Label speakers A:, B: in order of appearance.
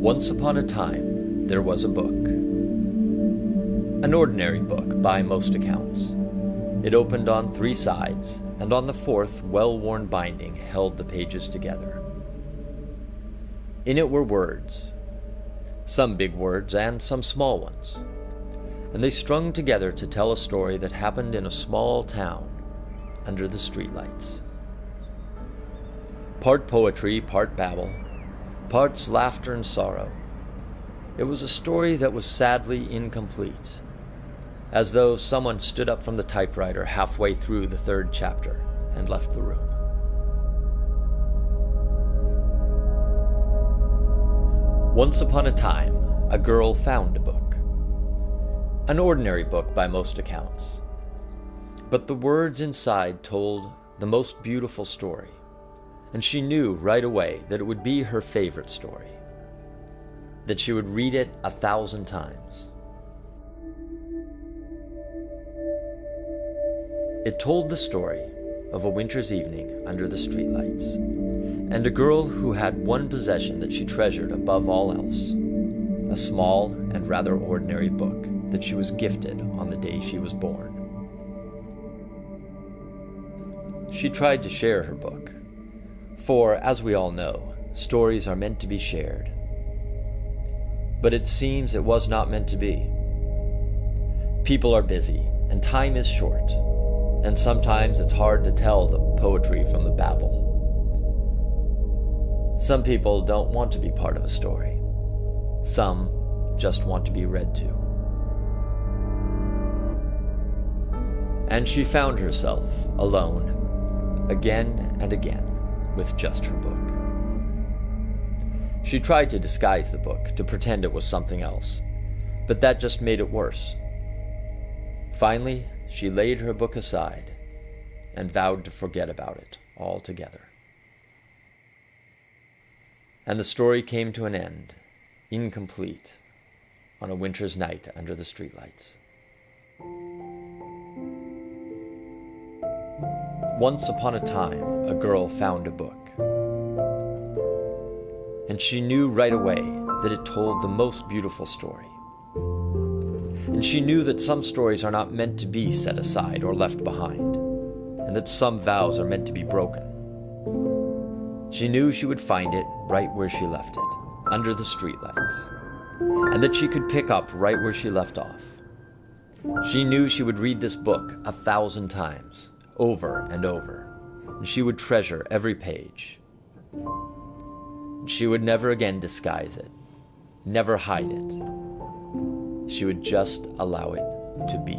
A: Once upon a time, there was a book. An ordinary book, by most accounts. It opened on 3 sides, and on the 4th, well-worn binding held the pages together. In it were words, some big words and some small ones, and they strung together to tell a story that happened in a small town under the streetlights. Part poetry, part babble, parts laughter and sorrow. It was a story that was sadly incomplete, as though someone stood up from the typewriter halfway through the 3rd chapter and left the room. Once upon a time, a girl found a book. An ordinary book by most accounts. But the words inside told the most beautiful story, and she knew right away that it would be her favorite story, that she would read it 1,000 times. It told the story of a winter's evening under the streetlights, and a girl who had one possession that she treasured above all else, a small and rather ordinary book that she was gifted on the day she was born. She tried to share her book, for, as we all know, stories are meant to be shared. But it seems it was not meant to be. People are busy, and time is short, and sometimes it's hard to tell the poetry from the babble. Some people don't want to be part of a story. Some just want to be read to. And she found herself alone, again and again, with just her book. She tried to disguise the book, to pretend it was something else, but that just made it worse. Finally, she laid her book aside and vowed to forget about it altogether. And the story came to an end, incomplete, on a winter's night under the streetlights. Once upon a time, a girl found a book. And she knew right away that it told the most beautiful story. And she knew that some stories are not meant to be set aside or left behind, and that some vows are meant to be broken. She knew she would find it right where she left it, under the streetlights, and that she could pick up right where she left off. She knew she would read this book 1,000 times, over and over, and she would treasure every page. She would never again disguise it, never hide it. She would just allow it to be.